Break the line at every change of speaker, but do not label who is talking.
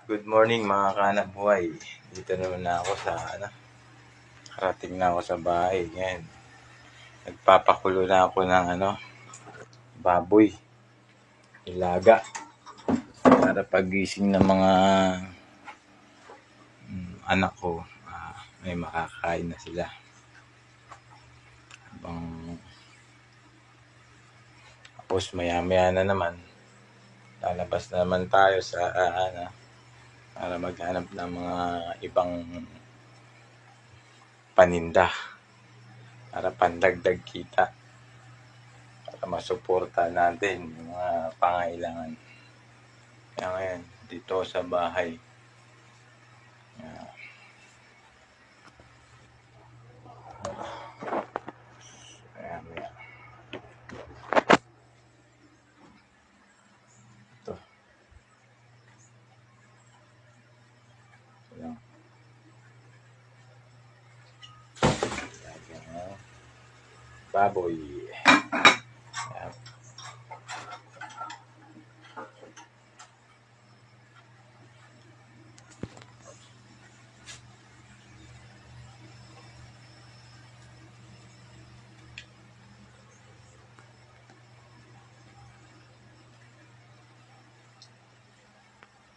Good morning mga kahanap buhay. Dito naman na ako sa karating na ako sa bahay. Ngayon, nagpapakulo na ako ng baboy, ilaga. Para pagising ng mga anak ko, may makakain na sila. Tapos maya-maya na naman, lalabas na naman tayo sa para maghanap ng mga ibang paninda para pandagdag kita, para masuporta natin yung mga pangailangan. Kaya ngayon, dito sa bahay, ito. Baboy.